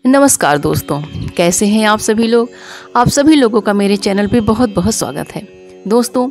नमस्कार दोस्तों, कैसे हैं आप सभी लोग। आप सभी लोगों का मेरे चैनल पे बहुत बहुत स्वागत है। दोस्तों,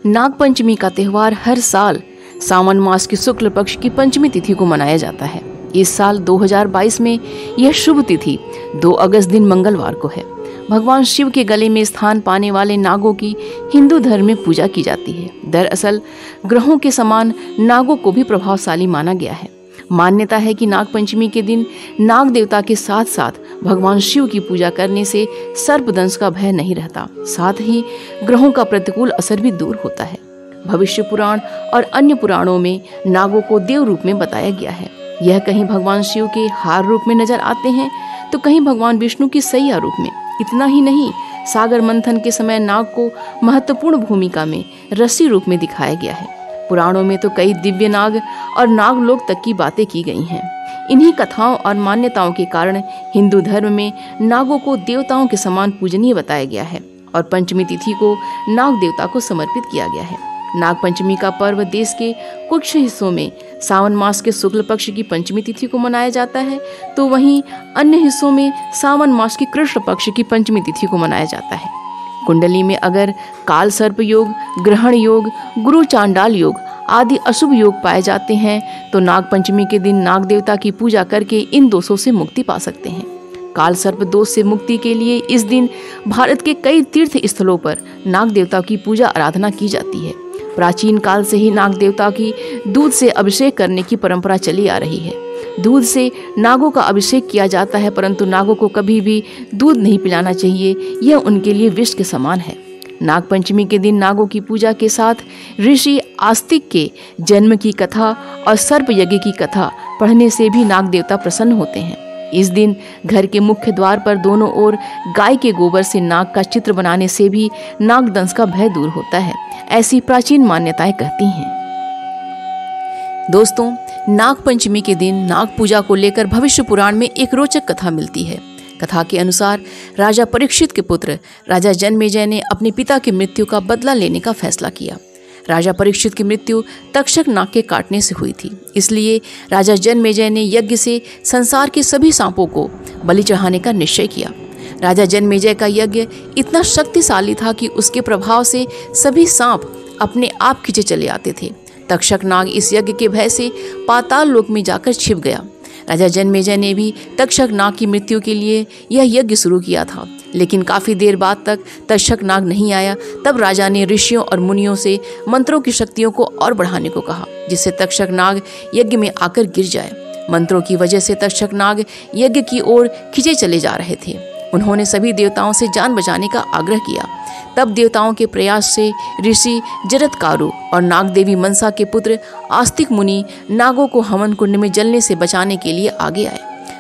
नागपंचमी का त्यौहार हर साल सावन मास की शुक्ल पक्ष की पंचमी तिथि को मनाया जाता है। इस साल 2022 में यह शुभ तिथि 2 अगस्त दिन मंगलवार को है। भगवान शिव के गले में स्थान पाने वाले नागों की हिंदू धर्म में पूजा की जाती है। दरअसल ग्रहों के समान नागों को भी प्रभावशाली माना गया है। मान्यता है कि नागपंचमी के दिन नाग देवता के साथ साथ भगवान शिव की पूजा करने से सर्पदंश का भय नहीं रहता, साथ ही ग्रहों का प्रतिकूल असर भी दूर होता है। भविष्य पुराण और अन्य पुराणों में नागों को देव रूप में बताया गया है। यह कहीं भगवान शिव के हार रूप में नजर आते हैं तो कहीं भगवान विष्णु की सैया रूप में। इतना ही नहीं, सागर मंथन के समय नाग को महत्वपूर्ण भूमिका में रस्सी रूप में दिखाया गया है। पुराणों में तो कई दिव्य नाग और नागलोक तक की बातें की गई हैं। इन्हीं कथाओं और मान्यताओं के कारण हिंदू धर्म में नागों को देवताओं के समान पूजनीय बताया गया है और पंचमी तिथि को नाग देवता को समर्पित किया गया है। नागपंचमी का पर्व देश के कुछ हिस्सों में सावन मास के शुक्ल पक्ष की पंचमी तिथि को मनाया जाता है, तो वहीं अन्य हिस्सों में सावन मास की कृष्ण पक्ष की पंचमी तिथि को मनाया जाता है। कुंडली में अगर काल सर्प योग, ग्रहण योग, गुरु चांडाल योग आदि अशुभ योग पाए जाते हैं तो नागपंचमी के दिन नाग देवता की पूजा करके इन दोषों से मुक्ति पा सकते हैं। काल सर्प दोष से मुक्ति के लिए इस दिन भारत के कई तीर्थ स्थलों पर नाग देवता की पूजा आराधना की जाती है। प्राचीन काल से ही नाग देवता की दूध से अभिषेक करने की परंपरा चली आ रही है। दूध से नागों का अभिषेक किया जाता है, परंतु नागों को कभी भी दूध नहीं पिलाना चाहिए, यह उनके लिए विष के समान है। नागपंचमी के दिन नागों की पूजा के साथ ऋषि आस्तिक के जन्म की कथा और सर्प यज्ञ की कथा पढ़ने से भी नाग देवता प्रसन्न होते हैं। इस दिन घर के मुख्य द्वार पर दोनों ओर गाय के गोबर से नाग का चित्र बनाने से भी नागदंश का भय दूर होता है, ऐसी प्राचीन मान्यताएं कहती हैं। दोस्तों, नागपंचमी के दिन नाग पूजा को लेकर भविष्य पुराण में एक रोचक कथा मिलती है। कथा के अनुसार राजा परीक्षित के पुत्र राजा जन्मेजय ने अपने पिता की मृत्यु का बदला लेने का फैसला किया। राजा परीक्षित की मृत्यु तक्षक नाग के काटने से हुई थी, इसलिए राजा जन्मेजय ने यज्ञ से संसार के सभी सांपों को बलि चढ़ाने का निश्चय किया। राजा जन्मेजय का यज्ञ इतना शक्तिशाली था कि उसके प्रभाव से सभी सांप अपने आप खींचे चले आते थे। तक्षक नाग इस यज्ञ के भय से पाताल लोक में जाकर छिप गया। राजा जन्मेजय ने भी तक्षक नाग की मृत्यु के लिए यह यज्ञ शुरू किया था, लेकिन काफी देर बाद तक तक्षक नाग नहीं आया। तब राजा ने ऋषियों और मुनियों से मंत्रों की शक्तियों को और बढ़ाने को कहा, जिससे तक्षक नाग यज्ञ में आकर गिर जाए। मंत्रों की वजह से तक्षक नाग यज्ञ की ओर खींचे चले जा रहे थे। उन्होंने सभी देवताओं से जान बचाने का आग्रह किया। तब देवताओं के प्रयास से ऋषि जरत्कारु और नाग देवी मनसा के पुत्र आस्तिक मुनि नागों को हवन कुंड में जलने से बचाने के लिए आगे आए।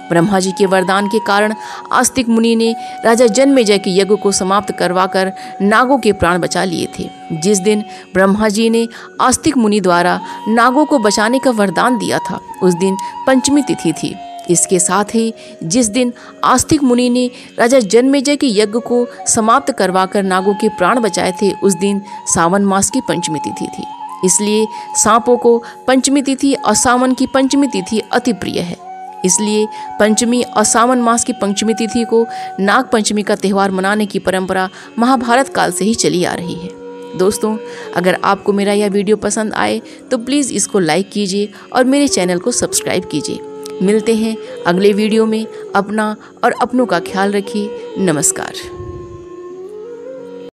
ब्रह्मा जी के वरदान के कारण आस्तिक मुनि ने राजा जन्मेजय के यज्ञ को समाप्त करवाकर नागों के प्राण बचा लिए थे। जिस दिन ब्रह्मा जी ने आस्तिक मुनि द्वारा नागों को बचाने का वरदान दिया था, उस दिन पंचमी तिथि थी। इसके साथ ही जिस दिन आस्तिक मुनि ने राजा जन्मेजय के यज्ञ को समाप्त करवाकर नागों के प्राण बचाए थे, उस दिन सावन मास की पंचमी तिथि थी। इसलिए सांपों को पंचमी तिथि और सावन की पंचमी तिथि अति प्रिय है। इसलिए पंचमी और सावन मास की पंचमी तिथि को नाग पंचमी का त्यौहार मनाने की परंपरा महाभारत काल से ही चली आ रही है। दोस्तों, अगर आपको मेरा यह वीडियो पसंद आए तो प्लीज़ इसको लाइक कीजिए और मेरे चैनल को सब्सक्राइब कीजिए। मिलते हैं अगले वीडियो में। अपना और अपनों का ख्याल रखिए। नमस्कार।